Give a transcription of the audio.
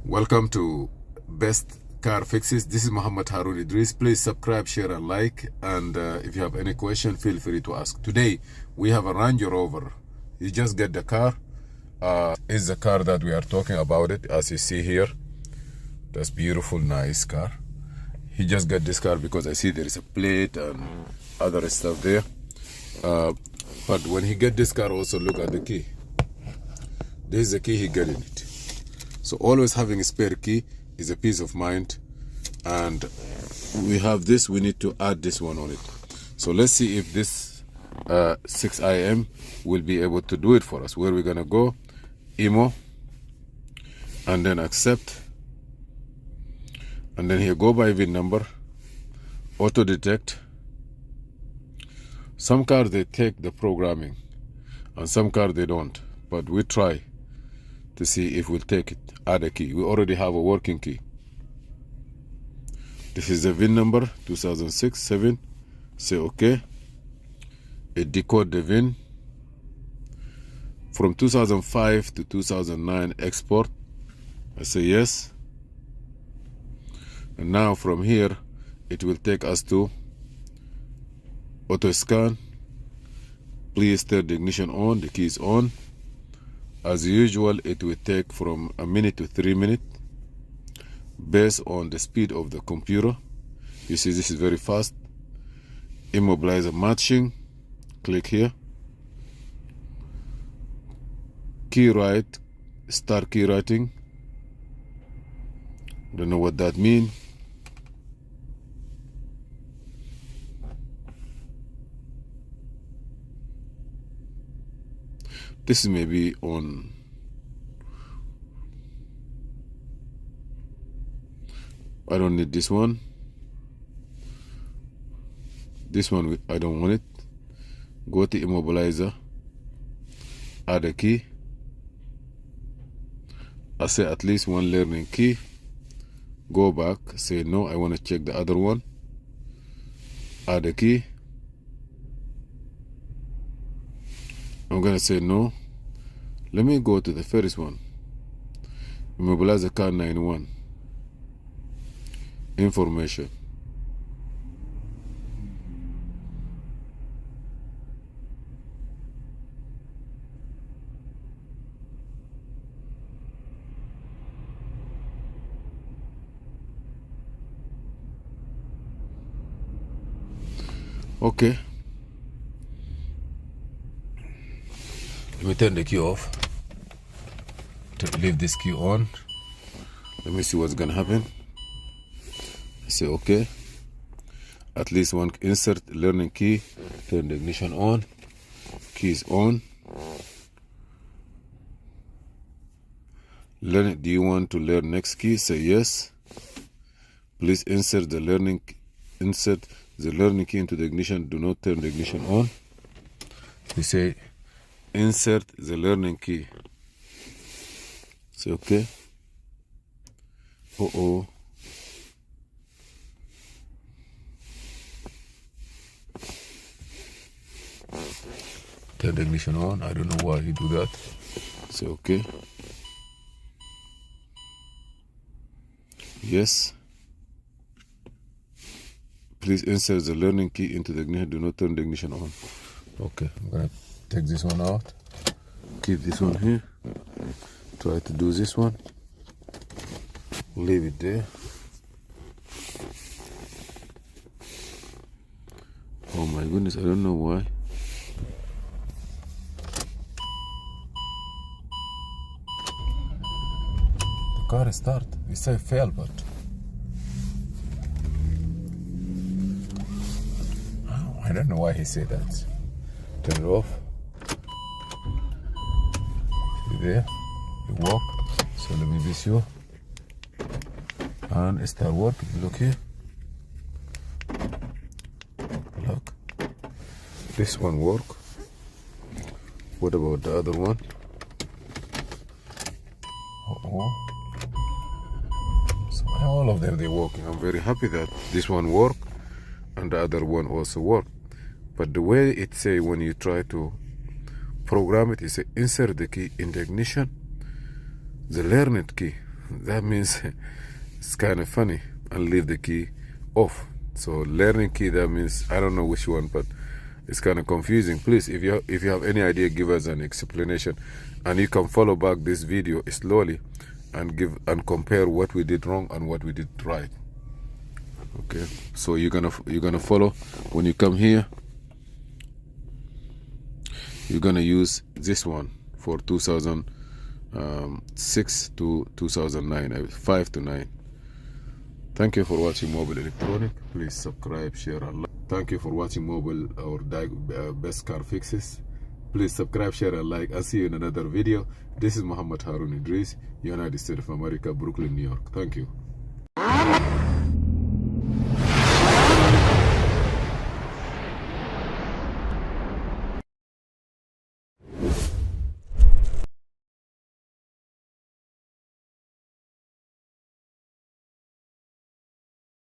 Welcome to Best Car Fixes. This is Muhammad Harun Idris. Please subscribe, share, and like. And if you have any question, feel free to ask. Today, we have a Landrover. You just get the car. Is the car that we are talking about it, as you see here. That's beautiful, nice car. He just got this car because I see there is a plate and other stuff there. But when he get this car, also look at the key. This is the key he got in it. So always having a spare key is a peace of mind. And we have this, we need to add this one on it. So let's see if this 6IM will be able to do it for us. Where we're gonna go, Imo, and then accept. And then here, go by VIN number, auto detect. Some cars, they take the programming, and some cars, they don't. But we try to see if we'll take it. Add a key. We already have a working key. This is the VIN number, 2006-7. Say OK. It decode the VIN. From 2005 to 2009 export. I say yes. And now from here, it will take us to auto scan. Please turn the ignition on. The key is on. As usual, it will take from a minute to 3 minutes based on the speed of the computer. You see, this is very fast. Immobilizer matching. Click here. Key write. Start key writing. Don't know what that means. This is maybe on. I don't need this one. This one, I don't want it. Go to immobilizer. Add a key. I say at least one learning key. Go back. Say no, I want to check the other one. Add a key. I'm gonna say no. Let me go to the first one. Immobilizer car 91. Information. Okay. Let me turn the key off. To leave this key on. Let me see what's gonna happen. I say okay. At least one insert learning key. Turn the ignition on. Key is on. Learn it. Do you want to learn next key? Say yes. Please insert the learning key into the ignition. Do not turn the ignition on. We say insert the learning key. Say okay. Uh-oh. Turn the ignition on. I don't know why he do that. Say okay. Yes. Please insert the learning key into the ignition. Do not turn the ignition on. Okay, I'm gonna take this one out. Keep this one here. Try to do this one. Leave it there. Oh my goodness, I don't know why. The car start. We say fail, but I don't know why he said that. Turn it off. See there? You walk. So let me be sure. And start working. Look here. Look. This one work. What about the other one? Oh. So all of them, they're working. I'm very happy that this one worked and the other one also worked. But the way it say when you try to program it, is insert the key in the ignition, the learn it key. That means it's kind of funny, and leave the key off. So learning key, that means I don't know which one, but it's kind of confusing. Please, if you have any idea, give us an explanation, and you can follow back this video slowly and compare what we did wrong and what we did right. Okay, so you're gonna follow. When you come here, you're gonna use this one for 2006 to 2009, 5 to 9. Thank you for watching Mobile Electronic. Please subscribe, share, and like. Thank you for watching Mobile or Best Car Fixes. Please subscribe, share, and like. I'll see you in another video. This is Muhammad Harun Idris, United States of America, Brooklyn, New York. Thank you.